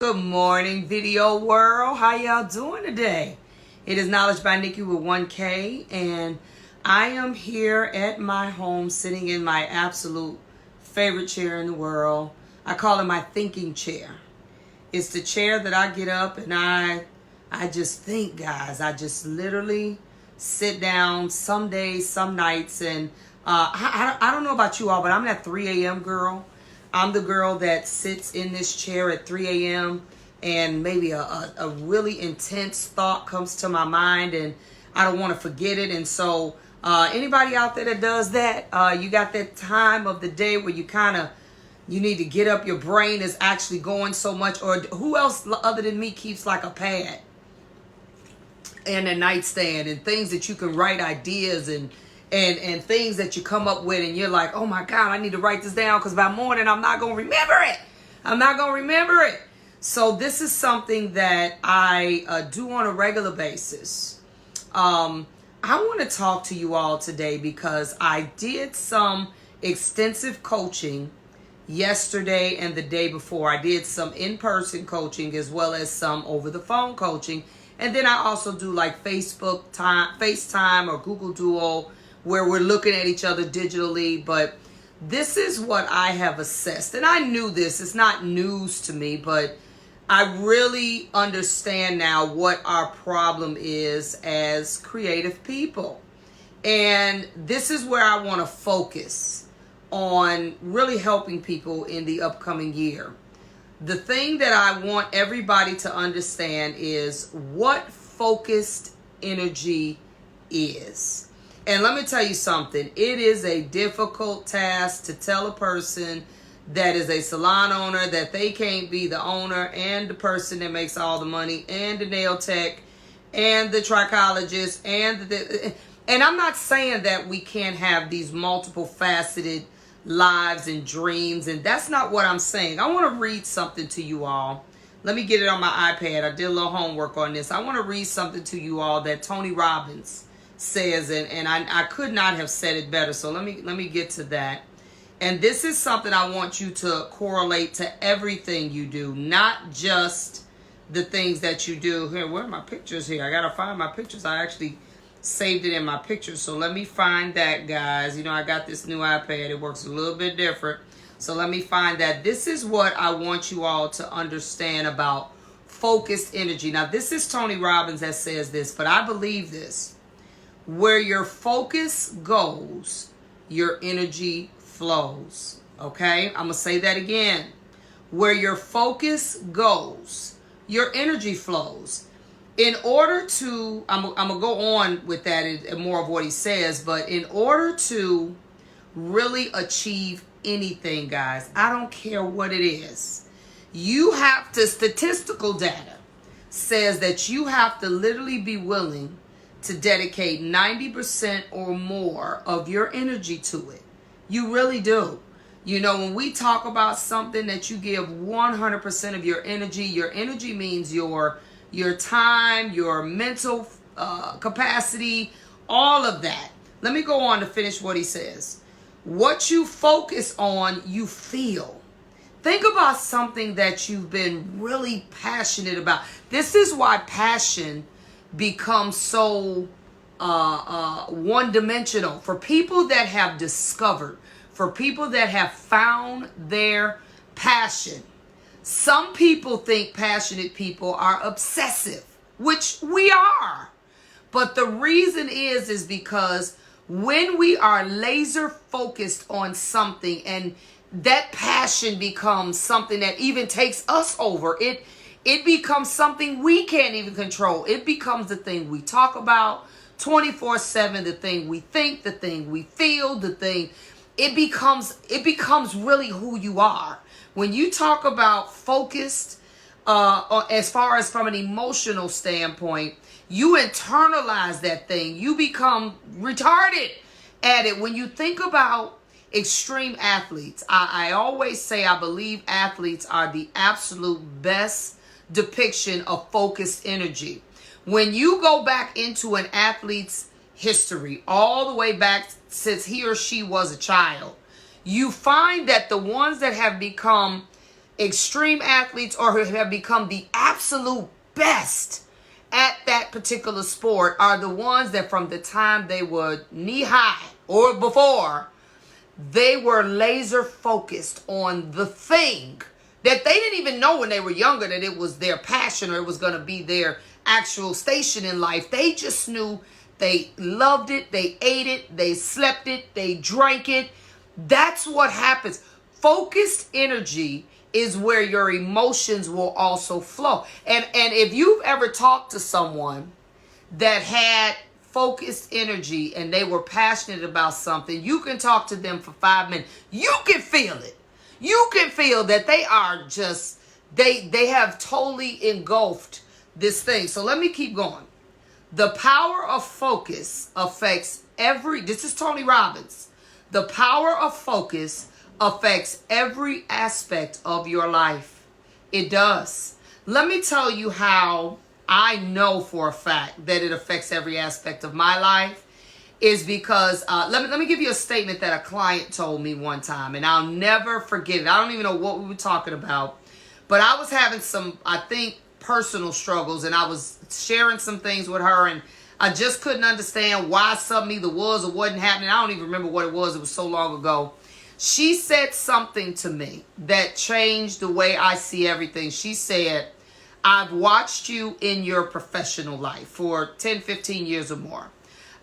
Good morning, video world. How y'all doing today? It is Knowledge by Nikki with 1K, and I am here at my home sitting in my absolute favorite chair in the world. I call it my thinking chair. It's the chair that I get up and I just think, guys. I just literally sit down some days, some nights, and I don't know about you all, but I'm that 3 a.m. girl. I'm the girl that sits in this chair at 3 a.m. and maybe a really intense thought comes to my mind and I don't want to forget it. And so anybody out there that does that, you got that time of the day where you need to get up, your brain is actually going so much. Or who else other than me keeps like a pad and a nightstand and things that you can write ideas and things that you come up with, and you're like, oh my God, I need to write this down because by morning I'm not going to remember it. I'm not going to remember it. So this is something that I do on a regular basis. I want to talk to you all today because I did some extensive coaching yesterday and the day before. I did some in-person coaching as well as some over-the-phone coaching. And then I also do like FaceTime or Google Duo, where we're looking at each other digitally. But this is what I have assessed. And I knew this. It's not news to me, but I really understand now what our problem is as creative people. And this is where I want to focus on really helping people in the upcoming year. The thing that I want everybody to understand is what focused energy is. And let me tell you something. It is a difficult task to tell a person that is a salon owner that they can't be the owner and the person that makes all the money and the nail tech and the trichologist and I'm not saying that we can't have these multiple faceted lives and dreams, and that's not what I'm saying. I want to read something to you all. Let me get it on my iPad. I did a little homework on this. I want to read something to you all that Tony Robbins says, and I could not have said it better. So let me get to that. And this is something I want you to correlate to everything you do, not just the things that you do. Here, where are my pictures here? I gotta find my pictures. I actually saved it in my pictures, so let me find that, guys. You know, I got this new iPad. It works a little bit different, so let me find that. This is what I want you all to understand about focused energy. Now, this is Tony Robbins that says this, but I believe this. Where your focus goes, your energy flows. Okay? I'm going to say that again. Where your focus goes, your energy flows. In order to, I'm going to go on with that and more of what he says, but in order to really achieve anything, guys, I don't care what it is, you have to, statistical data says that you have to literally be willing to dedicate 90% or more of your energy to it. You really do. You know, when we talk about something that you give 100% of your energy means your time, your mental capacity, all of that. Let me go on to finish what he says. What you focus on, you feel. Think about something that you've been really passionate about. This is why passion becomes so one-dimensional. For people that have discovered, for people that have found their passion. Some people think passionate people are obsessive, which we are. But the reason is because when we are laser focused on something and that passion becomes something that even takes us over, it becomes something we can't even control. It becomes the thing we talk about 24/7, the thing we think, the thing we feel, the thing. It becomes really who you are. When you talk about focused, as far as from an emotional standpoint, you internalize that thing. You become retarded at it. When you think about extreme athletes, I always say I believe athletes are the absolute best depiction of focused energy. When you go back into an athlete's history, all the way back since he or she was a child, you find that the ones that have become extreme athletes or who have become the absolute best at that particular sport are the ones that from the time they were knee high or before, they were laser focused on the thing that they didn't even know when they were younger that it was their passion or it was going to be their actual station in life. They just knew they loved it, they ate it, they slept it, they drank it. That's what happens. Focused energy is where your emotions will also flow. And if you've ever talked to someone that had focused energy and they were passionate about something, you can talk to them for 5 minutes. You can feel it. You can feel that they are just, they have totally engulfed this thing. So let me keep going. The power of focus affects this is Tony Robbins. The power of focus affects every aspect of your life. It does. Let me tell you how I know for a fact that it affects every aspect of my life is because, let me give you a statement that a client told me one time, and I'll never forget it. I don't even know what we were talking about, but I was having some, I think, personal struggles, and I was sharing some things with her, and I just couldn't understand why something either was or wasn't happening. I don't even remember what it was. It was so long ago. She said something to me that changed the way I see everything. She said, I've watched you in your professional life for 10, 15 years or more.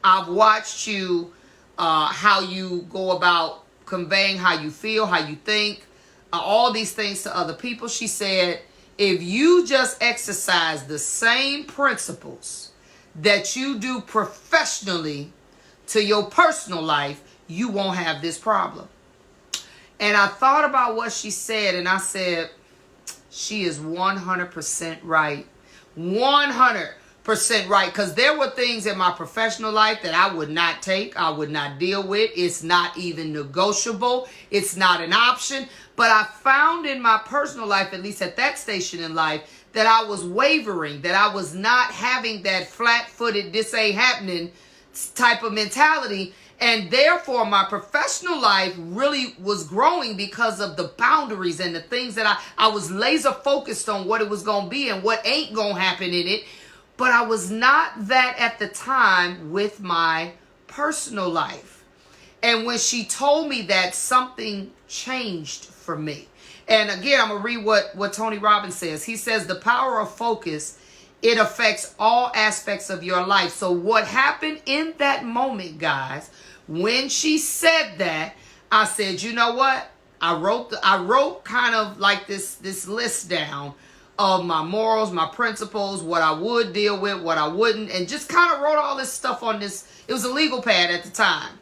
I've watched you, how you go about conveying how you feel, how you think, all these things to other people. She said, if you just exercise the same principles that you do professionally to your personal life, you won't have this problem. And I thought about what she said, and I said, she is 100% right. 100% right. Because there were things in my professional life that I would not take. I would not deal with. It's not even negotiable. It's not an option. But I found in my personal life, at least at that station in life, that I was wavering, that I was not having that flat-footed, this ain't happening type of mentality. And therefore, my professional life really was growing because of the boundaries and the things that I was laser focused on what it was going to be and what ain't going to happen in it. But I was not that at the time with my personal life. And when she told me that, something changed for me. And again, I'm going to read what Tony Robbins says. He says, the power of focus, it affects all aspects of your life. So what happened in that moment, guys, when she said that, I said, you know what? I wrote kind of like this list down of my morals, my principles, what I would deal with, what I wouldn't, and just kind of wrote all this stuff on this. It was a legal pad at the time.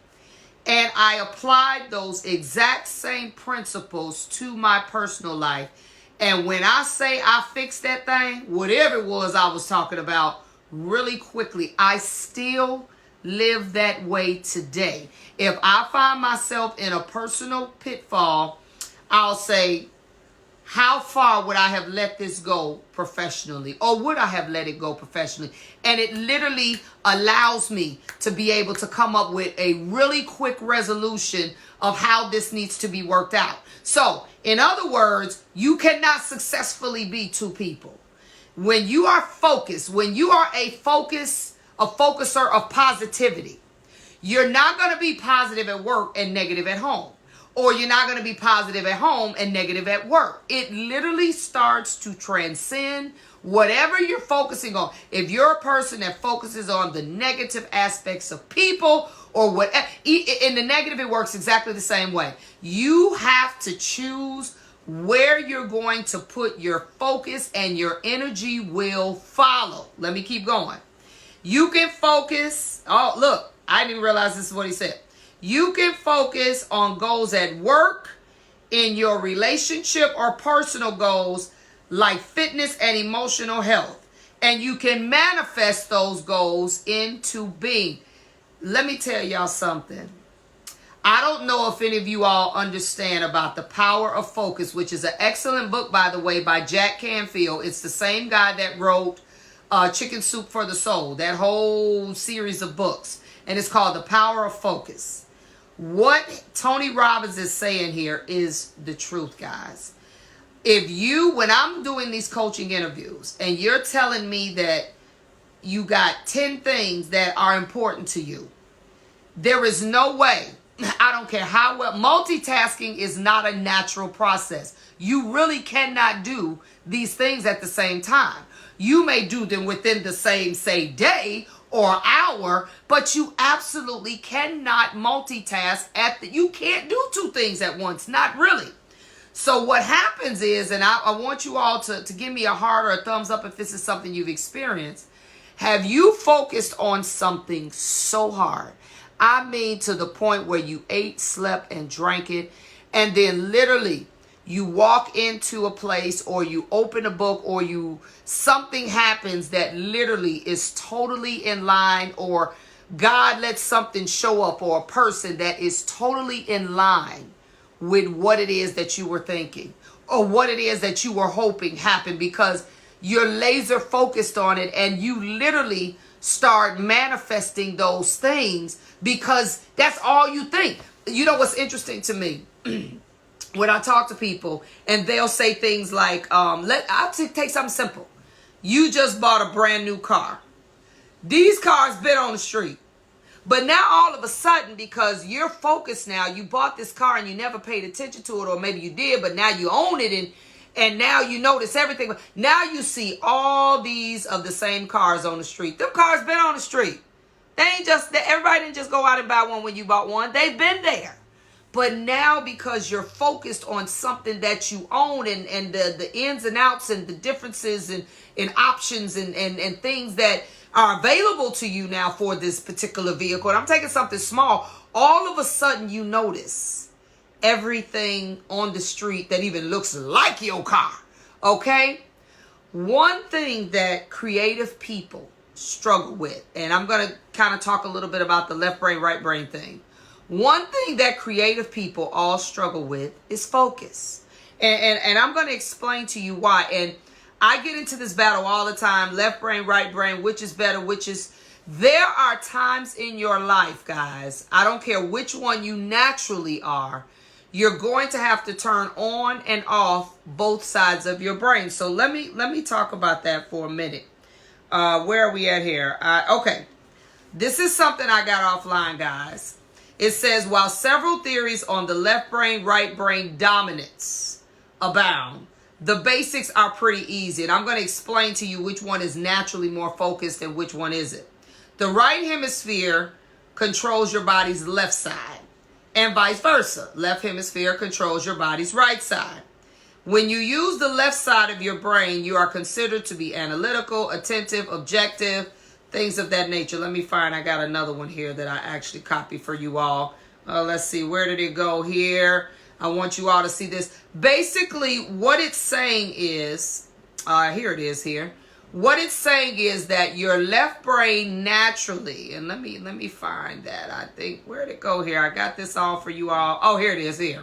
And I applied those exact same principles to my personal life. And when I say I fixed that thing, whatever it was I was talking about, really quickly, I still live that way today. If I find myself in a personal pitfall, I'll say, how far would I have let this go professionally? Or would I have let it go professionally? And it literally allows me to be able to come up with a really quick resolution of how this needs to be worked out. So, in other words, you cannot successfully be two people. When you are focused, when you are a focuser of positivity, you're not going to be positive at work and negative at home. Or you're not going to be positive at home and negative at work. It literally starts to transcend whatever you're focusing on. If you're a person that focuses on the negative aspects of people or whatever, in the negative, it works exactly the same way. You have to choose where you're going to put your focus, and your energy will follow. Let me keep going. You can focus. Oh, look, I didn't realize this is what he said. You can focus on goals at work, in your relationship or personal goals like fitness and emotional health. And you can manifest those goals into being. Let me tell y'all something. I don't know if any of you all understand about The Power of Focus, which is an excellent book, by the way, by Jack Canfield. It's the same guy that wrote Chicken Soup for the Soul, that whole series of books. And it's called The Power of Focus. What Tony Robbins is saying here is the truth, guys. When I'm doing these coaching interviews and you're telling me that you got 10 things that are important to you, there is no way, I don't care how well, multitasking is not a natural process. You really cannot do these things at the same time. You may do them within the same, say, day or hour, but you absolutely cannot multitask you can't do two things at once, not really. So what happens is, and I want you all to give me a heart or a thumbs up if this is something you've experienced. Have you focused on something so hard? I mean, to the point where you ate, slept, and drank it, and then literally you walk into a place or you open a book or something happens that literally is totally in line, or God lets something show up, or a person that is totally in line with what it is that you were thinking or what it is that you were hoping happened, because you're laser focused on it and you literally start manifesting those things because that's all you think. You know what's interesting to me? When I talk to people and they'll say things like, I'll take something simple. You just bought a brand new car. These cars been on the street. But now all of a sudden, because you're focused now, you bought this car and you never paid attention to it, or maybe you did, but now you own it and now you notice everything. Now you see all these of the same cars on the street. Them cars been on the street. Everybody didn't just go out and buy one when you bought one. They've been there. But now, because you're focused on something that you own and the ins and outs and the differences and options and things that are available to you now for this particular vehicle, and I'm taking something small, all of a sudden you notice everything on the street that even looks like your car. Okay? One thing that creative people struggle with, and I'm going to kind of talk a little bit about the left brain, right brain thing. One thing that creative people all struggle with is focus. And I'm going to explain to you why. And I get into this battle all the time. Left brain, right brain, which is better, there are times in your life, guys, I don't care which one you naturally are, you're going to have to turn on and off both sides of your brain. So let me talk about that for a minute. Where are we at here? Okay. This is something I got offline, guys. It says, while several theories on the left brain, right brain dominance abound, the basics are pretty easy. And I'm going to explain to you which one is naturally more focused and which one isn't. The right hemisphere controls your body's left side, and vice versa. Left hemisphere controls your body's right side. When you use the left side of your brain, you are considered to be analytical, attentive, objective, things of that nature. Let me find, I got another one here that I actually copied for you all. Let's see, where did it go here? I want you all to see this. Basically, what it's saying is, here it is here. What it's saying is that your left brain naturally, and let me find that. I think, where did it go here? I got this all for you all. Oh, here it is here.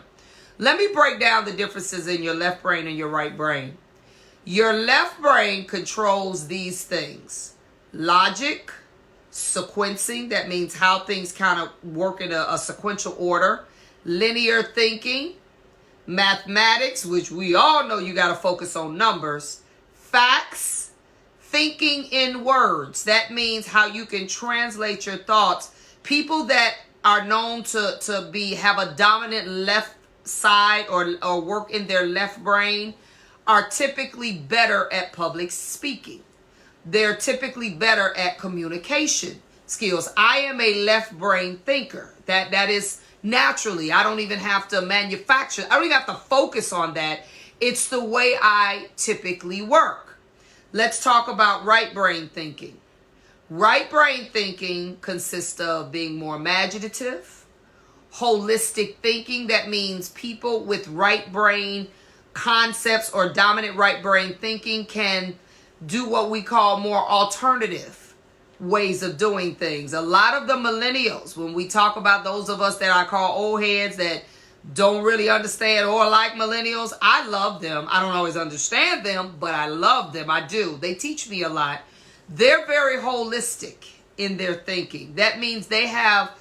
Let me break down the differences in your left brain and your right brain. Your left brain controls these things: logic, sequencing, that means how things kind of work in a sequential order, linear thinking, mathematics, which we all know you got to focus on numbers, facts, thinking in words, that means how you can translate your thoughts. People that are known to have a dominant left side or work in their left brain are typically better at public speaking. They're typically better at communication skills. I am a left brain thinker. That is naturally. I don't even have to manufacture. I don't even have to focus on that. It's the way I typically work. Let's talk about right brain thinking. Right brain thinking consists of being more imaginative, holistic thinking. That means people with right brain concepts or dominant right brain thinking can do what we call more alternative ways of doing things. A lot of the millennials, when we talk about those of us that I call old heads that don't really understand or like millennials, I love them. I don't always understand them, but I love them. I do. They teach me a lot. They're very holistic in their thinking. That means they have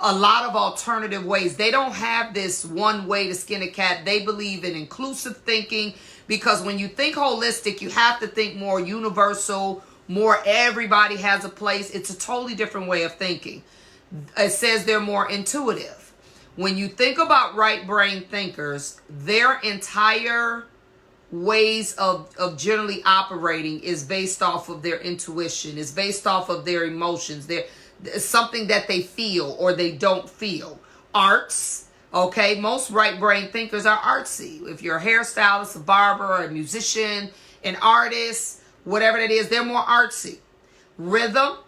a lot of alternative ways. They don't have this one way to skin a cat. They believe in inclusive thinking Because when you think holistic, you have to think more universal, more everybody has a place. It's a totally different way of thinking. It says they're more intuitive. When you think about right brain thinkers, their entire ways of generally operating is based off of their intuition, is based off of their emotions, their something that they feel or they don't feel. Arts, okay, most right brain thinkers are artsy. If you're a hairstylist, a barber, a musician, an artist, whatever that is, they're more artsy. Rhythm,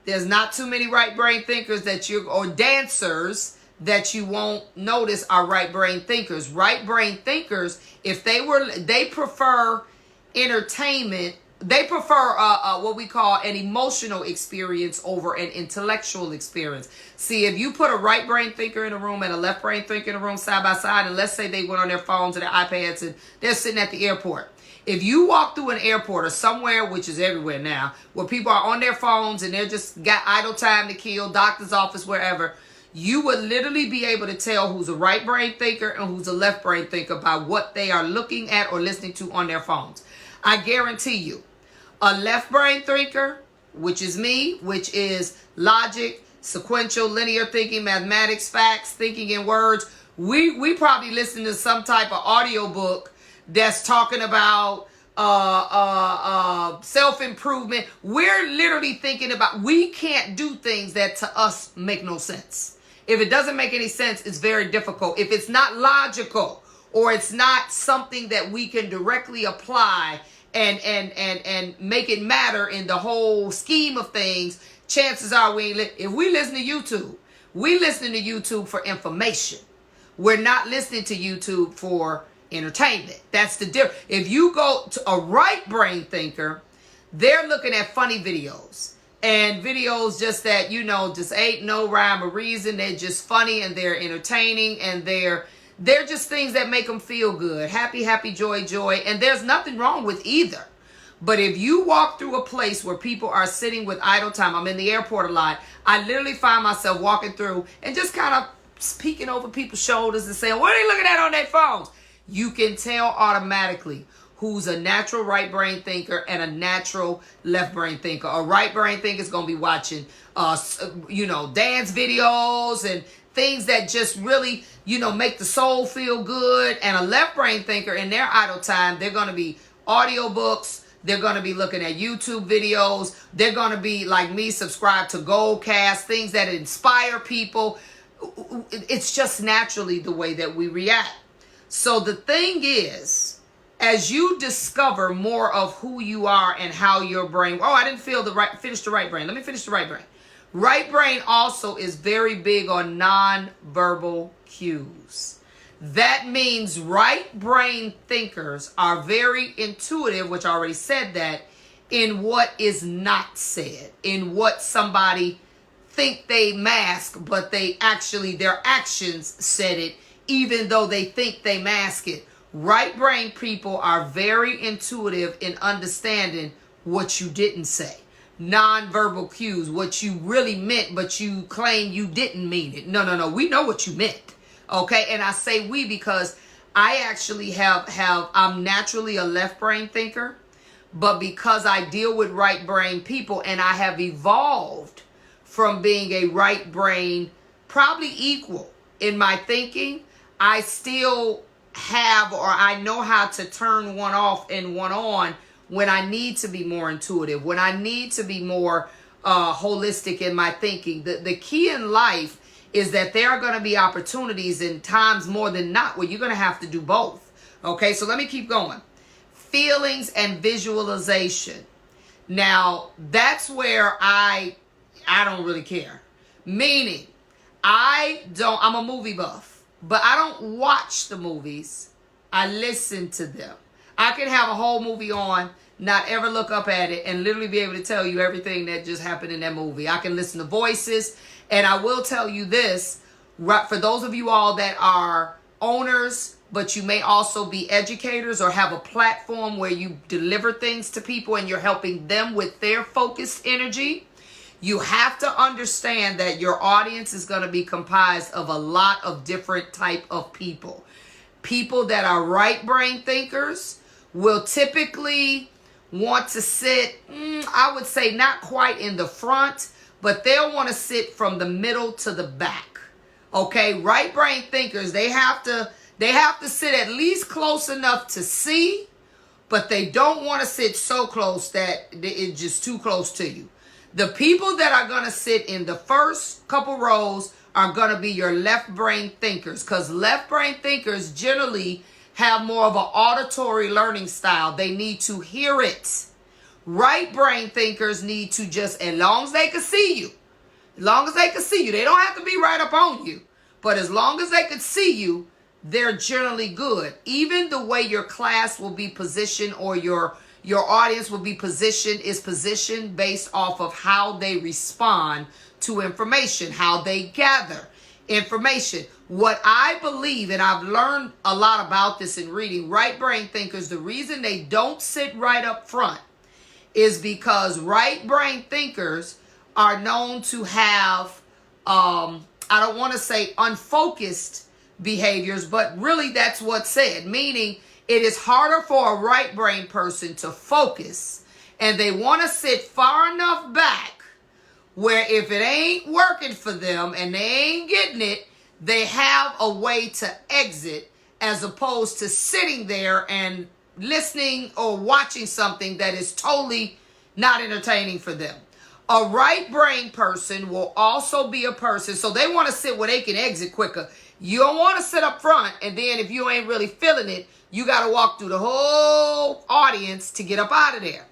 there's not too many right brain thinkers or dancers that you won't notice are right brain thinkers. Right brain thinkers, they prefer entertainment. They prefer what we call an emotional experience over an intellectual experience. See, if you put a right brain thinker in a room and a left brain thinker in a room side by side, and let's say they went on their phones and their iPads and they're sitting at the airport. If you walk through an airport or somewhere, which is everywhere now, where people are on their phones and they're just got idle time to kill, doctor's office, wherever, you would literally be able to tell who's a right brain thinker and who's a left brain thinker by what they are looking at or listening to on their phones. I guarantee you, a left brain thinker, which is me, which is logic, sequential, linear thinking, mathematics, facts, thinking in words, we probably listen to some type of audio book that's talking about self-improvement. We're literally thinking about, we can't do things that to us make no sense. If it doesn't make any sense, it's very difficult. If it's not logical or it's not something that we can directly apply and make it matter in the whole scheme of things, chances are if we listen to YouTube, we listen to YouTube for information. We're not listening to YouTube for entertainment. That's the difference. If you go to a right brain thinker, they're looking at funny videos. And videos just that, just ain't no rhyme or reason. They're just funny and they're entertaining and they're just things that make them feel good. Happy, happy, joy, joy. And there's nothing wrong with either. But if you walk through a place where people are sitting with idle time, I'm in the airport a lot, I literally find myself walking through and just kind of peeking over people's shoulders and saying, what are they looking at on their phones? You can tell automatically who's a natural right brain thinker and a natural left brain thinker. A right brain thinker is going to be watching, dance videos and things that just really, make the soul feel good. And a left brain thinker, in their idle time, they're going to be audiobooks. They're going to be looking at YouTube videos. They're going to be, like me, subscribed to Goldcast, things that inspire people. It's just naturally the way that we react. So the thing is, as you discover more of who you are and how your brain, I didn't finish the right brain. Let me finish the right brain. Right brain also is very big on nonverbal cues. That means right brain thinkers are very intuitive, which I already said that, in what is not said, in what somebody think they mask, but their actions said it, even though they think they mask it. Right brain people are very intuitive in understanding what you didn't say. Non-verbal cues, what you really meant, but you claim you didn't mean it. No. We know what you meant. Okay. And I say we because I actually I'm naturally a left brain thinker, but because I deal with right brain people and I have evolved from being a right brain, probably equal in my thinking, I still have, or I know how to turn one off and one on when I need to be more intuitive, when I need to be more holistic in my thinking. The key in life is that there are going to be opportunities in times more than not where you're going to have to do both. Okay, so let me keep going. Feelings and visualization. Now, that's where I don't really care. Meaning, I'm a movie buff, but I don't watch the movies. I listen to them. I can have a whole movie on, not ever look up at it, and literally be able to tell you everything that just happened in that movie. I can listen to voices, and I will tell you this, for those of you all that are owners, but you may also be educators or have a platform where you deliver things to people and you're helping them with their focused energy, you have to understand that your audience is going to be comprised of a lot of different type of people. People that are right brain thinkers will typically want to sit, I would say not quite in the front, but they'll want to sit from the middle to the back. Okay, right brain thinkers, they have to sit at least close enough to see, but they don't want to sit so close that it's just too close to you. The people that are going to sit in the first couple rows are going to be your left brain thinkers, because left brain thinkers generally have more of an auditory learning style. They need to hear it. Right brain thinkers need to just, as long as they can see you, they don't have to be right up on you, but as long as they can see you, they're generally good. Even the way your class will be positioned or your audience will be positioned is positioned based off of how they respond to information, how they gather information. What I believe, and I've learned a lot about this in reading, right brain thinkers, the reason they don't sit right up front is because right brain thinkers are known to have, I don't want to say unfocused behaviors, but really that's what's said, meaning it is harder for a right brain person to focus, and they want to sit far enough back where if it ain't working for them and they ain't getting it, they have a way to exit, as opposed to sitting there and listening or watching something that is totally not entertaining for them. A right brain person will also be a person, so they want to sit where they can exit quicker. You don't want to sit up front, and then if you ain't really feeling it, you got to walk through the whole audience to get up out of there.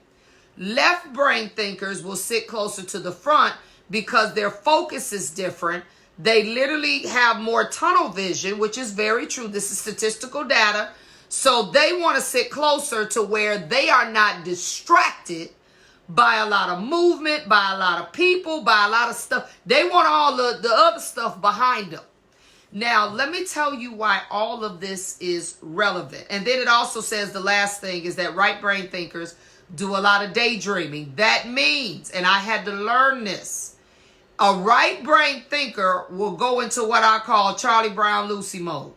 Left brain thinkers will sit closer to the front because their focus is different. They literally have more tunnel vision, which is very true. This is statistical data. So they want to sit closer to where they are not distracted by a lot of movement, by a lot of people, by a lot of stuff. They want all the other stuff behind them. Now, let me tell you why all of this is relevant. And then it also says the last thing is that right brain thinkers do a lot of daydreaming. That means, and I had to learn this, a right brain thinker will go into what I call Charlie Brown Lucy mode.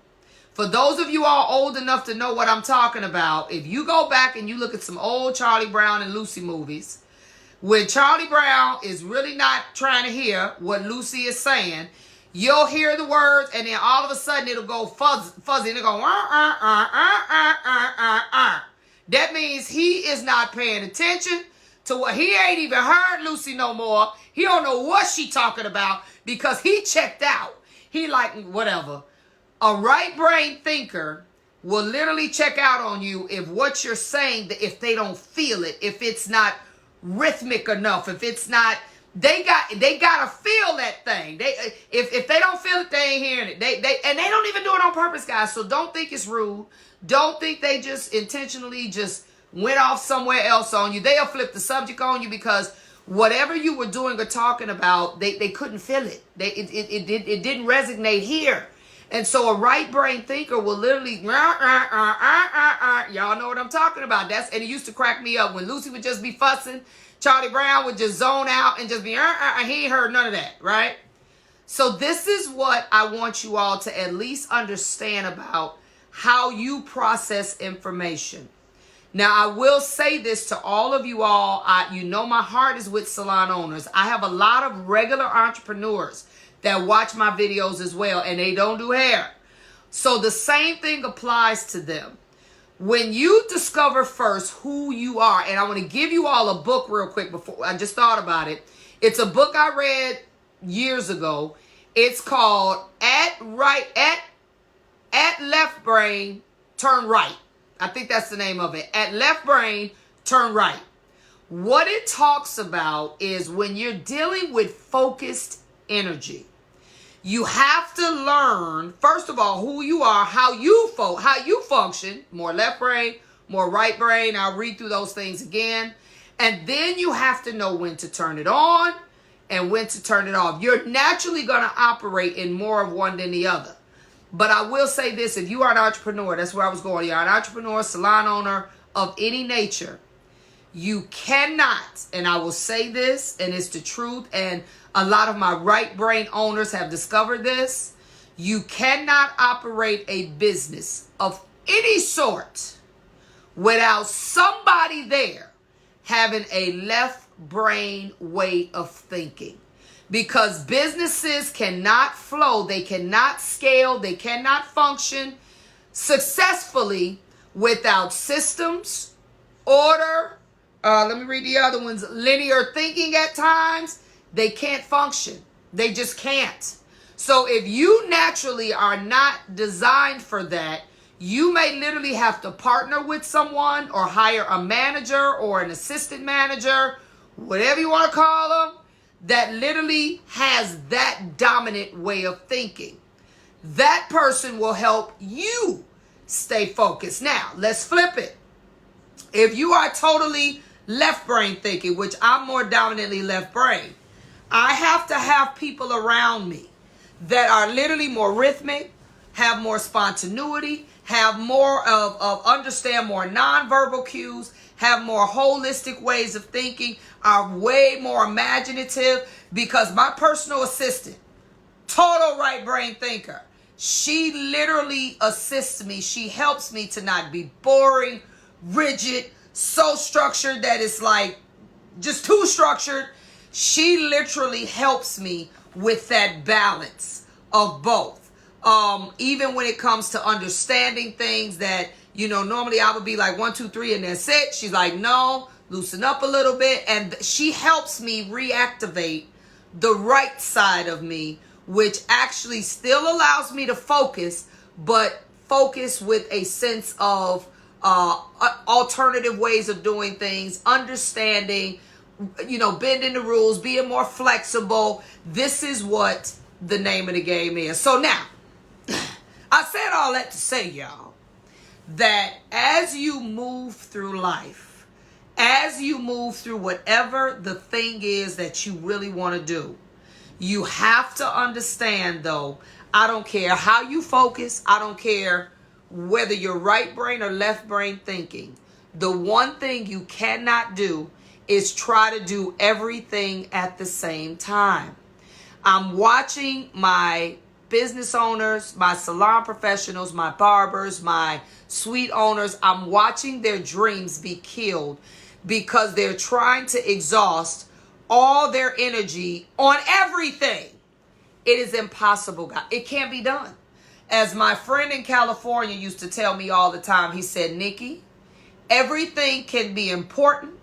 For those of you all old enough to know what I'm talking about, if you go back and you look at some old Charlie Brown and Lucy movies, when Charlie Brown is really not trying to hear what Lucy is saying, you'll hear the words, and then all of a sudden it'll go fuzzy, and it'll go, That means he is not paying attention to what, he ain't even heard Lucy no more. He don't know what she talking about because he checked out. He like, whatever. A right brain thinker will literally check out on you if what you're saying, if they don't feel it, if it's not rhythmic enough, if it's not, they gotta feel that thing. If they don't feel it, they ain't hearing it. They don't even do it on purpose, guys. So don't think it's rude. Don't think they just intentionally just went off somewhere else on you. They'll flip the subject on you because whatever you were doing or talking about, they couldn't feel it. It didn't resonate here. And so a right brain thinker will literally, y'all know what I'm talking about. And it used to crack me up when Lucy would just be fussing. Charlie Brown would just zone out and just be, he ain't heard none of that, right? So this is what I want you all to at least understand about how you process information. Now, I will say this to all of you all. You know my heart is with salon owners. I have a lot of regular entrepreneurs that watch my videos as well, and they don't do hair. So the same thing applies to them. When you discover first who you are, and I want to give you all a book real quick before I just thought about it. It's a book I read years ago. It's called At Left Brain, Turn Right. I think that's the name of it. At Left Brain, Turn Right. What it talks about is when you're dealing with focused energy, you have to learn, first of all, who you are, how you function, more left brain, more right brain. I'll read through those things again. And then you have to know when to turn it on and when to turn it off. You're naturally going to operate in more of one than the other. But I will say this, if you are an entrepreneur, that's where I was going. You're an entrepreneur, salon owner of any nature. You cannot, and I will say this, and it's the truth, and a lot of my right brain owners have discovered this. You cannot operate a business of any sort without somebody there having a left brain way of thinking. Because businesses cannot flow, they cannot scale, they cannot function successfully without systems, order, let me read the other ones, linear thinking at times. They can't function. They just can't. So if you naturally are not designed for that, you may literally have to partner with someone or hire a manager or an assistant manager, whatever you want to call them, that literally has that dominant way of thinking. That person will help you stay focused. Now, let's flip it. If you are totally left brain thinking, which I'm more dominantly left brain, I have to have people around me that are literally more rhythmic, have more spontaneity, have more of understand more nonverbal cues, have more holistic ways of thinking, are way more imaginative, because my personal assistant, total right brain thinker, she literally assists me. She helps me to not be boring, rigid, so structured that it's like just too structured. She literally helps me with that balance of both. Even when it comes to understanding things that, normally I would be like 1, 2, 3 and that's it. She's like, no, loosen up a little bit. And she helps me reactivate the right side of me, which actually still allows me to focus, but focus with a sense of alternative ways of doing things, understanding, bending the rules, being more flexible. This is what the name of the game is. So now, I said all that to say, y'all, that as you move through life, as you move through whatever the thing is that you really want to do, you have to understand, though, I don't care how you focus, I don't care whether you're right brain or left brain thinking, the one thing you cannot do is try to do everything at the same time. I'm watching my business owners, my salon professionals, my barbers, my suite owners, I'm watching their dreams be killed because they're trying to exhaust all their energy on everything. It is impossible, guys. It can't be done. As my friend in California used to tell me all the time, he said, Nikki, everything can be important,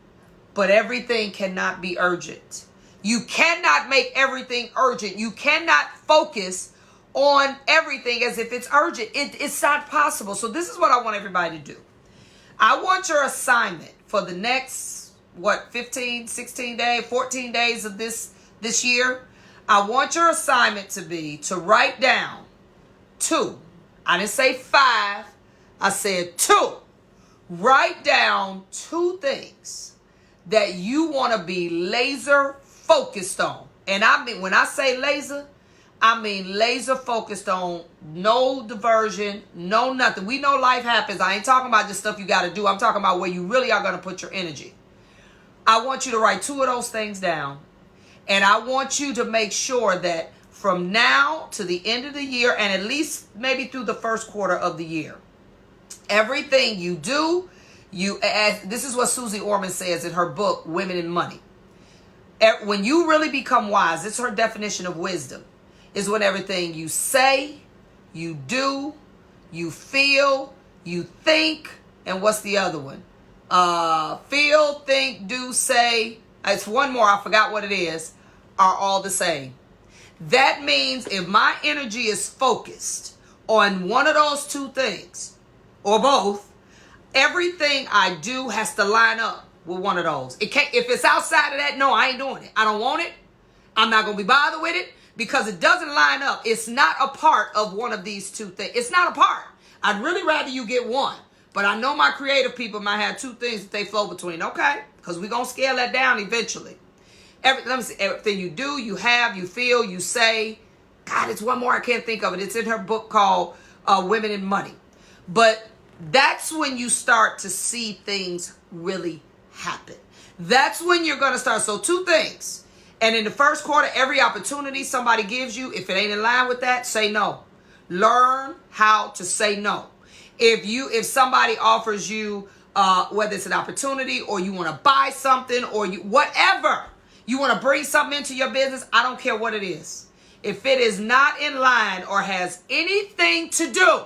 but everything cannot be urgent. You cannot make everything urgent. You cannot focus on everything as if it's urgent. It's not possible. So this is what I want everybody to do. I want your assignment for the next, 15, 16 days, 14 days of this year. I want your assignment to be to write down 2. I didn't say 5. I said 2. Write down 2 things that you want to be laser focused on. And I mean, when I say laser, I mean laser focused on, no diversion, no nothing. We know life happens. I ain't talking about just stuff you got to do. I'm talking about where you really are going to put your energy. I want you to write 2 of those things down. And I want you to make sure that from now to the end of the year, and at least maybe through the first quarter of the year, everything you do, this is what Susie Orman says in her book, Women in Money. When you really become wise, it's her definition of wisdom, is when everything you say, you do, you feel, you think, and what's the other one? Feel, think, do, say, it's one more, I forgot what it is, are all the same. That means if my energy is focused on one of those 2 things, or both, everything I do has to line up with one of those. It can't, if it's outside of that, no, I ain't doing it. I don't want it. I'm not going to be bothered with it because it doesn't line up. It's not a part of one of these 2 things. It's not a part. I'd really rather you get one. But I know my creative people might have 2 things that they flow between. Okay? Because we're going to scale that down eventually. Everything you do, you have, you feel, you say. God, it's one more I can't think of it. It's in her book called Women in Money. But that's when you start to see things really happen. That's when you're going to start. So 2 things. And in the first quarter, every opportunity somebody gives you, if it ain't in line with that, say no. Learn how to say no. If somebody offers you whether it's an opportunity or you want to buy something or whatever. You want to bring something into your business. I don't care what it is. If it is not in line or has anything to do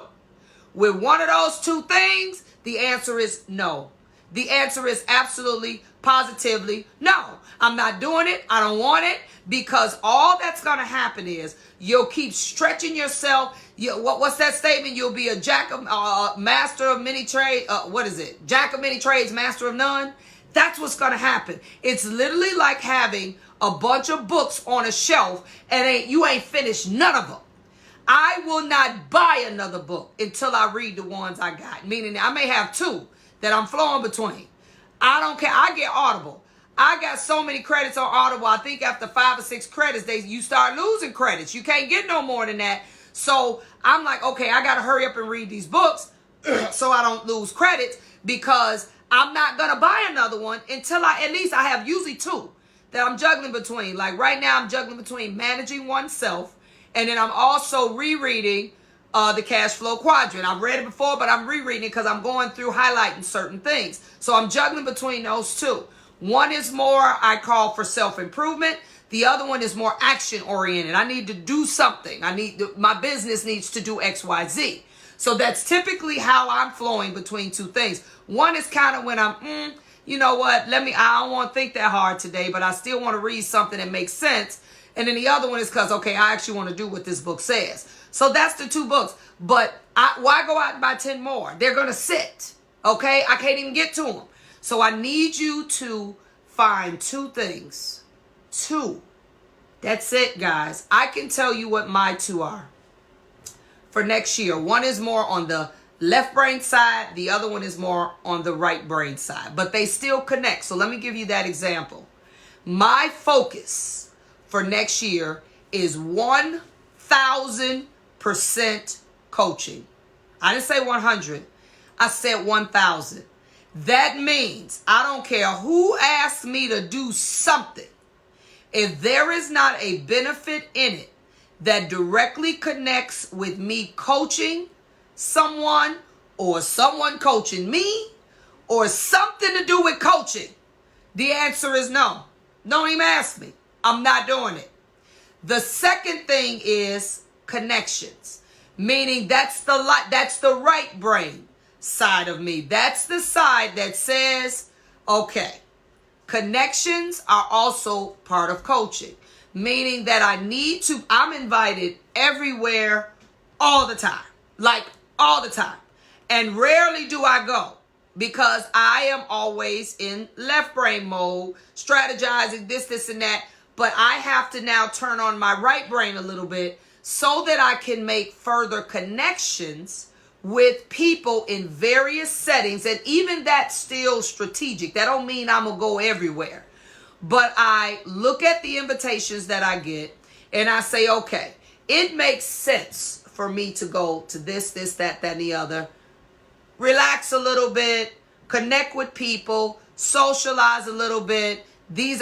with one of those two things, the answer is no. The answer is absolutely, positively, no. I'm not doing it. I don't want it, because all that's going to happen is you'll keep stretching yourself. What's that statement? You'll be a master of many trades. What is it? Jack of many trades, master of none. That's what's going to happen. It's literally like having a bunch of books on a shelf and you ain't finished none of them. I will not buy another book until I read the ones I got. Meaning I may have two that I'm flowing between. I don't care. I get Audible. I got so many credits on Audible. I think after 5 or 6 credits, you start losing credits. You can't get no more than that. So I'm like, okay, I got to hurry up and read these books so I don't lose credits, because I'm not going to buy another one until at least I have usually 2 that I'm juggling between. Like right now, I'm juggling between Managing Oneself, and then I'm also rereading the Cash Flow Quadrant. I've read it before, but I'm rereading it because I'm going through highlighting certain things. So I'm juggling between those 2. One is more I call for self-improvement. The other one is more action-oriented. I need to do something. My business needs to do X, Y, Z. So that's typically how I'm flowing between 2 things. One is kind of when I'm, you know what, I don't want to think that hard today, but I still want to read something that makes sense. And then the other one is because, okay, I actually want to do what this book says. So that's the 2 books. But why go out and buy 10 more? They're going to sit. Okay? I can't even get to them. So I need you to find 2 things. 2. That's it, guys. I can tell you what my 2 are for next year. One is more on the left brain side. The other one is more on the right brain side. But they still connect. So let me give you that example. My focus for next year is 1,000% coaching. I didn't say 100. I said 1,000. That means I don't care who asks me to do something. If there is not a benefit in it that directly connects with me coaching someone or someone coaching me or something to do with coaching, the answer is no. Don't even ask me. I'm not doing it. The second thing is connections, meaning that's the right brain side of me. That's the side that says, okay, connections are also part of coaching, meaning that I'm invited everywhere all the time, like all the time. And rarely do I go because I am always in left brain mode, strategizing this and that. But I have to now turn on my right brain a little bit so that I can make further connections with people in various settings. And even that's still strategic. That don't mean I'm going to go everywhere. But I look at the invitations that I get and I say, okay, it makes sense for me to go to this, that, and the other. Relax a little bit, connect with people, socialize a little bit. These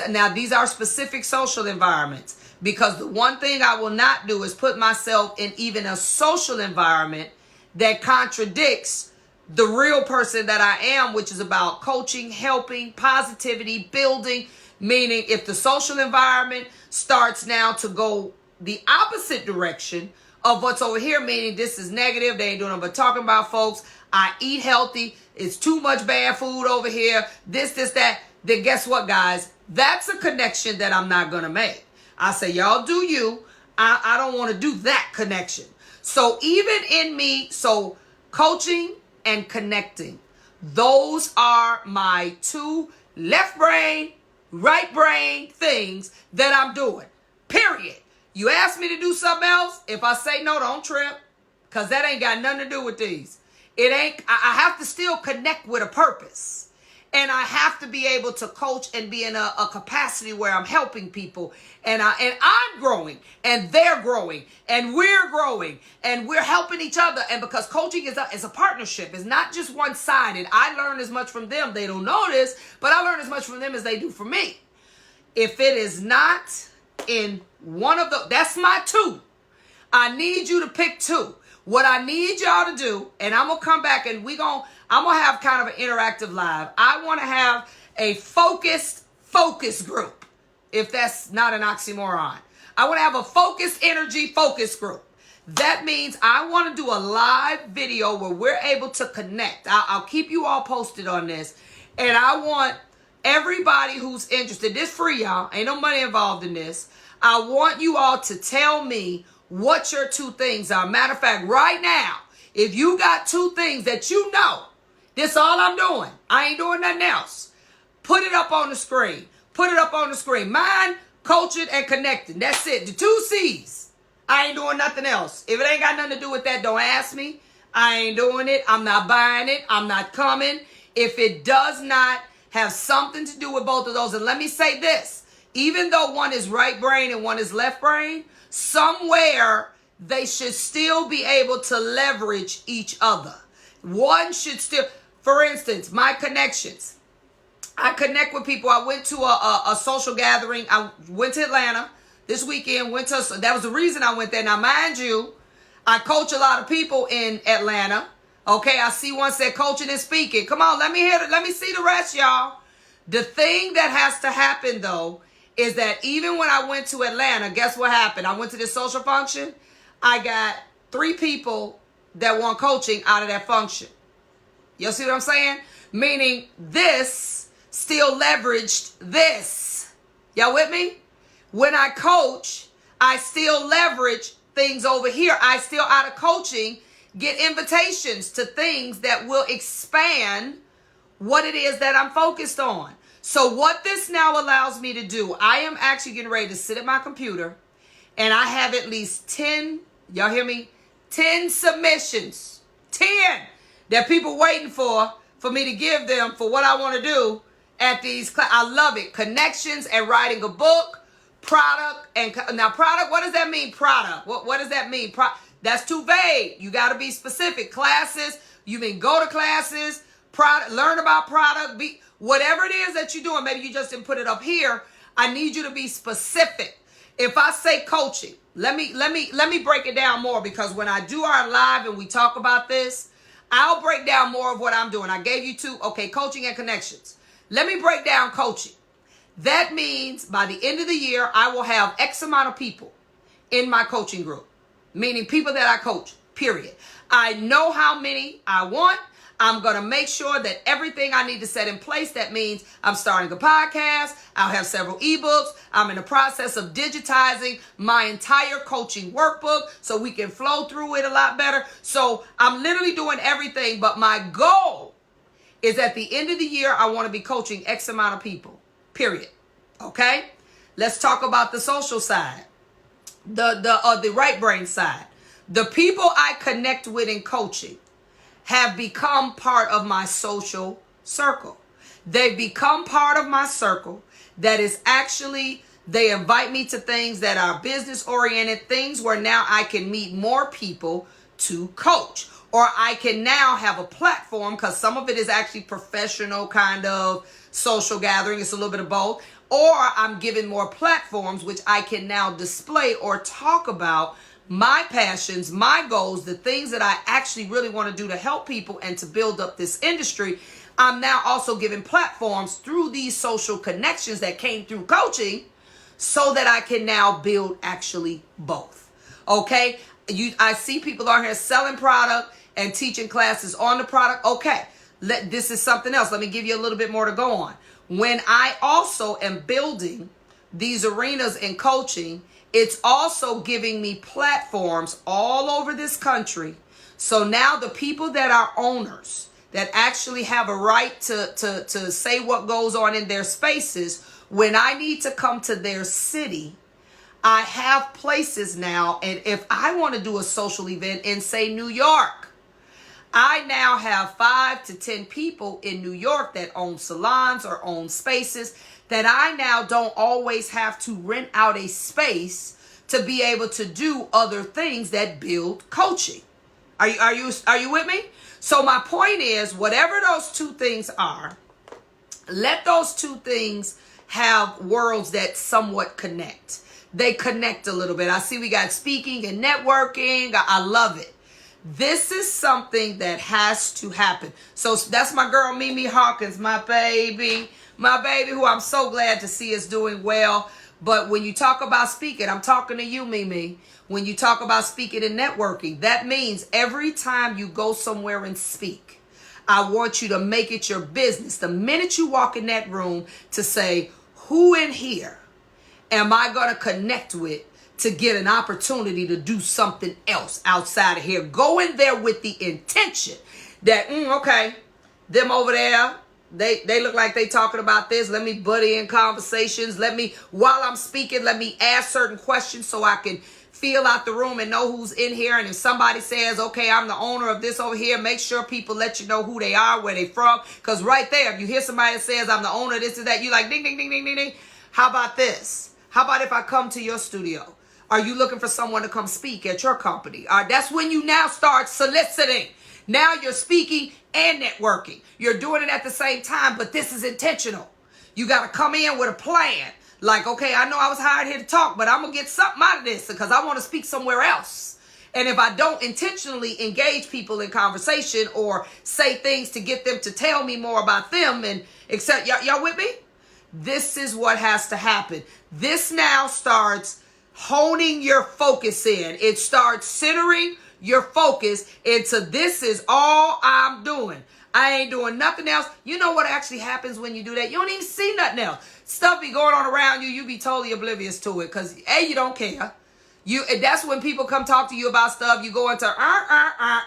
are specific social environments, because the one thing I will not do is put myself in even a social environment that contradicts the real person that I am, which is about coaching, helping, positivity, building. Meaning if the social environment starts now to go the opposite direction of what's over here, meaning this is negative, they ain't doing nothing but talking about folks, I eat healthy, it's too much bad food over here, this, that, then guess what, guys? That's a connection that I'm not going to make. I say, y'all do you. I don't want to do that connection. So even in me, so coaching and connecting, those are my 2 left brain, right brain things that I'm doing. Period. You ask me to do something else, if I say no, don't trip, because that ain't got nothing to do with these. It ain't. I have to still connect with a purpose. And I have to be able to coach and be in a capacity where I'm helping people. And I'm growing, and they're growing, and we're growing, and we're helping each other. And because coaching is a partnership, it's not just one-sided. I learn as much from them. They don't know this, but I learn as much from them as they do from me. If it is not in one of the, that's my 2. I need you to pick 2. What I need y'all to do, and I'm going to come back and I'm going to have kind of an interactive live. I want to have a focus group, if that's not an oxymoron. I want to have a focused energy focus group. That means I want to do a live video where we're able to connect. I'll keep you all posted on this. And I want everybody who's interested, this free, y'all, ain't no money involved in this. I want you all to tell me what your two things are. Matter of fact, right now, if you got two things that you know, this all I'm doing, I ain't doing nothing else. Put it up on the screen. Put it up on the screen. Mind, coaching, and connecting. That's it. The 2 C's. I ain't doing nothing else. If it ain't got nothing to do with that, don't ask me. I ain't doing it. I'm not buying it. I'm not coming. If it does not have something to do with both of those, and let me say this, even though one is right brain and one is left brain, somewhere they should still be able to leverage each other. One should still, for instance, my connections. I connect with people. I went to a social gathering. I went to Atlanta this weekend. That was the reason I went there. Now, mind you, I coach a lot of people in Atlanta. Okay, I see one said coaching and speaking. Come on, let me see the rest, y'all. The thing that has to happen, though, is that even when I went to Atlanta, guess what happened? I went to this social function. I got 3 people that want coaching out of that function. You see what I'm saying? Meaning this still leveraged this. Y'all with me? When I coach, I still leverage things over here. I still, out of coaching, get invitations to things that will expand what it is that I'm focused on. So what this now allows me to do, I am actually getting ready to sit at my computer, and I have at least 10, y'all hear me? 10 submissions, 10 that people waiting for me to give them for what I want to do at these classes. I love it. Connections and writing a book, product, and now product, what does that mean? Product. What does that mean? That's too vague. You got to be specific. Classes, you mean go to classes, product, learn about product, whatever it is that you're doing. Maybe you just didn't put it up here. I need you to be specific. If I say coaching, let me break it down more, because when I do our live and we talk about this, I'll break down more of what I'm doing. I gave you 2, okay, coaching and connections. Let me break down coaching. That means by the end of the year, I will have X amount of people in my coaching group, meaning people that I coach, period. I know how many I want. I'm going to make sure that everything I need to set in place. That means I'm starting a podcast. I'll have several ebooks. I'm in the process of digitizing my entire coaching workbook so we can flow through it a lot better. So I'm literally doing everything. But my goal is at the end of the year, I want to be coaching X amount of people, period. Okay? Let's talk about the social side, the right brain side. The people I connect with in coaching have become part of my social circle. They've become part of my circle that is actually, they invite me to things that are business oriented, things where now I can meet more people to coach. Or I can now have a platform, because some of it is actually professional kind of social gathering. It's a little bit of both. Or I'm given more platforms which I can now display or talk about my passions, my goals, the things that I actually really want to do to help people and to build up this industry. I'm now also given platforms through these social connections that came through coaching so that I can now build actually both. Okay? I see people out here selling product and teaching classes on the product. Okay, this is something else. Let me give you a little bit more to go on. When I also am building these arenas in coaching, it's also giving me platforms all over this country. So now the people that are owners, that actually have a right to say what goes on in their spaces, when I need to come to their city, I have places now. And if I want to do a social event in, say, New York, I now have 5 to 10 people in New York that own salons or own spaces that I now don't always have to rent out a space to be able to do other things that build coaching. Are you with me? So my point is, whatever those 2 things are, let those 2 things have worlds that somewhat connect. They connect a little bit. I see we got speaking and networking. I love it. This is something that has to happen. So that's my girl, Mimi Hawkins, my baby, who I'm so glad to see is doing well. But when you talk about speaking, I'm talking to you, Mimi. When you talk about speaking and networking, that means every time you go somewhere and speak, I want you to make it your business the minute you walk in that room to say, who in here am I going to connect with to get an opportunity to do something else outside of here? Go in there with the intention that, okay, them over there, they look like they talking about this. Let me buddy in conversations. While I'm speaking, let me ask certain questions so I can feel out the room and know who's in here. And if somebody says, okay, I'm the owner of this over here, make sure people let you know who they are, where they from. Because right there, if you hear somebody that says, I'm the owner of this and that, you like, ding, ding, ding, ding, ding, ding. How about this? How about if I come to your studio? Are you looking for someone to come speak at your company? That's when you now start soliciting. Now you're speaking and networking. You're doing it at the same time, but this is intentional. You got to come in with a plan. Like, okay, I know I was hired here to talk, but I'm going to get something out of this because I want to speak somewhere else. And if I don't intentionally engage people in conversation or say things to get them to tell me more about them, and except y'all with me? This is what has to happen. This now starts honing your focus in. It starts centering your focus into this is all I'm doing. I ain't doing nothing else. You know what actually happens when you do that? You don't even see nothing else. Stuff be going on around you. You be totally oblivious to it because A, you don't care. That's when people come talk to you about stuff. You go into I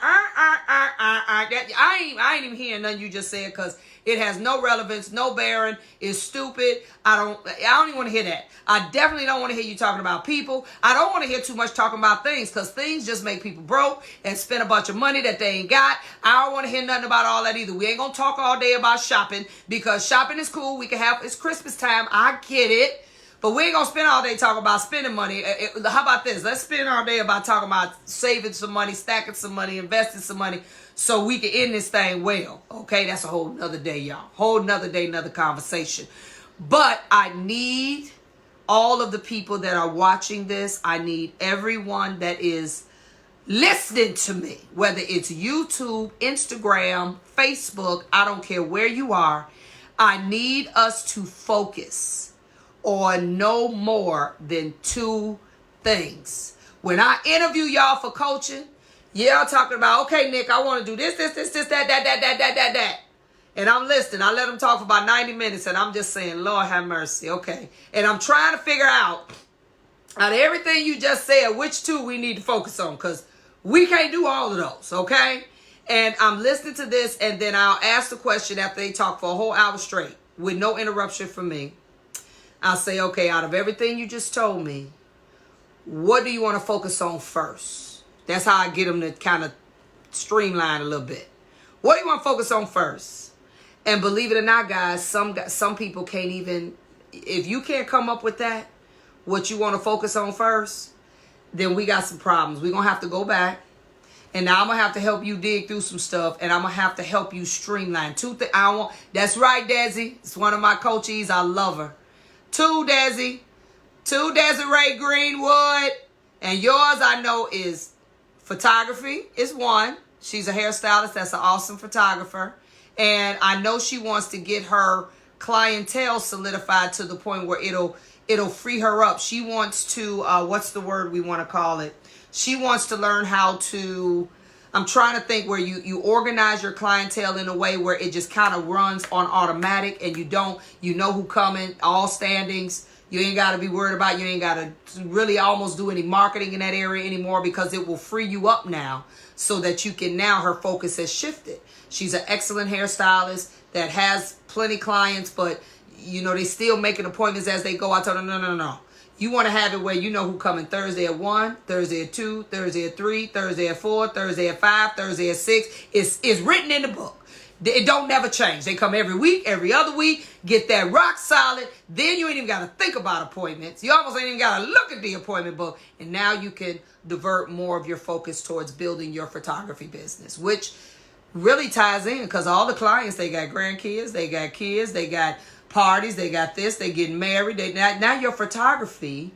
ain't even hearing nothing you just said because it has no relevance, no bearing. It's stupid. I don't even want to hear that. I definitely don't want to hear you talking about people. I don't want to hear too much talking about things because things just make people broke and spend a bunch of money that they ain't got. I don't want to hear nothing about all that either. We ain't going to talk all day about shopping because shopping is cool. We can have, it's Christmas time. I get it. But we ain't going to spend all day talking about spending money. How about this? Let's spend all day about talking about saving some money, stacking some money, investing some money so we can end this thing well. Okay, that's a whole nother day, y'all. Whole nother day, another conversation. But I need all of the people that are watching this. I need everyone that is listening to me, whether it's YouTube, Instagram, Facebook, I don't care where you are. I need us to focus on no more than two things. When I interview y'all for coaching, y'all talking about, okay, Nick, I want to do this, that. And I'm listening. I let them talk for about 90 minutes and I'm just saying, Lord have mercy. Okay. And I'm trying to figure out of everything you just said, which two we need to focus on because we can't do all of those. Okay. And I'm listening to this and then I'll ask the question after they talk for a whole hour straight with no interruption from me. I'll say, okay, out of everything you just told me, what do you want to focus on first? That's how I get them to kind of streamline a little bit. What do you want to focus on first? And believe it or not, guys, some people can't even, if you can't come up with that, what you want to focus on first, then we got some problems. We're going to have to go back. And now I'm going to have to help you dig through some stuff. And I'm going to have to help you streamline. That's right, Desi. It's one of my coaches. I love her. Two Desiree Greenwood. And yours, I know, is photography is one. She's a hairstylist. That's an awesome photographer. And I know she wants to get her clientele solidified to the point where it'll free her up. She wants to, what's the word we want to call it? She wants to learn how to, I'm trying to think where you organize your clientele in a way where it just kind of runs on automatic and you know who coming, all standings. You ain't got to be worried about, you ain't got to really almost do any marketing in that area anymore because it will free you up now so that you can now, her focus has shifted. She's an excellent hairstylist that has plenty clients, but you know, they still making appointments as they go. I told her, no. You want to have it where you know who coming Thursday at 1, Thursday at 2, Thursday at 3, Thursday at 4, Thursday at 5, Thursday at 6. It's written in the book. It don't never change. They come every week, every other week. Get that rock solid. Then you ain't even got to think about appointments. You almost ain't even got to look at the appointment book. And now you can divert more of your focus towards building your photography business, which really ties in because all the clients, they got grandkids, they got kids, they got parties, they got this, they getting married. Now your photography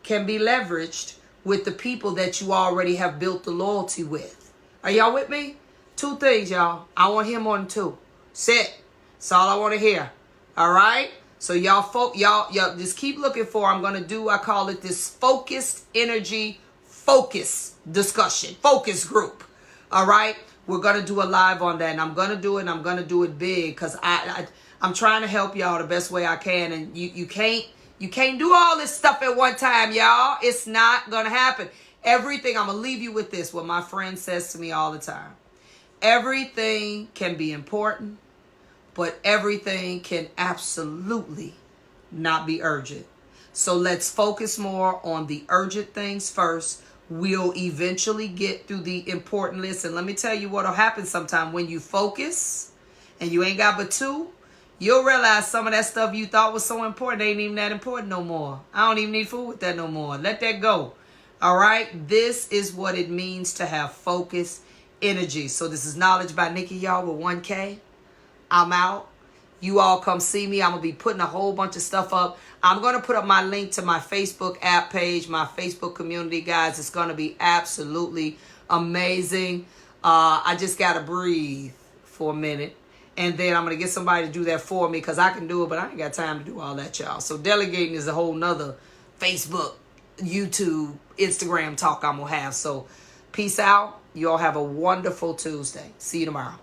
can be leveraged with the people that you already have built the loyalty with. Are y'all with me? 2 things, y'all. I want to hear more than 2. Sit. That's all I want to hear. All right? So y'all just keep looking for, I'm going to do, I call it this focused energy focus discussion, focus group. All right? We're going to do a live on that, and I'm going to do it, and I'm going to do it big, because I'm trying to help y'all the best way I can, and you can't do all this stuff at one time, y'all. It's not going to happen. Everything, I'm going to leave you with this, what my friend says to me all the time. Everything can be important, but everything can absolutely not be urgent. So let's focus more on the urgent things first. We'll eventually get through the important list. And let me tell you what'll happen sometime. When you focus and you ain't got but 2, you'll realize some of that stuff you thought was so important ain't even that important no more. I don't even need food with that no more. Let that go. All right? This is what it means to have focused energy. So this is Knowledge by Nikki, y'all, with 1K. I'm out. You all come see me. I'm going to be putting a whole bunch of stuff up. I'm going to put up my link to my Facebook app page, my Facebook community, guys. It's going to be absolutely amazing. I just got to breathe for a minute. And then I'm going to get somebody to do that for me, because I can do it, but I ain't got time to do all that, y'all. So delegating is a whole nother Facebook, YouTube, Instagram talk I'm going to have. So peace out. You all have a wonderful Tuesday. See you tomorrow.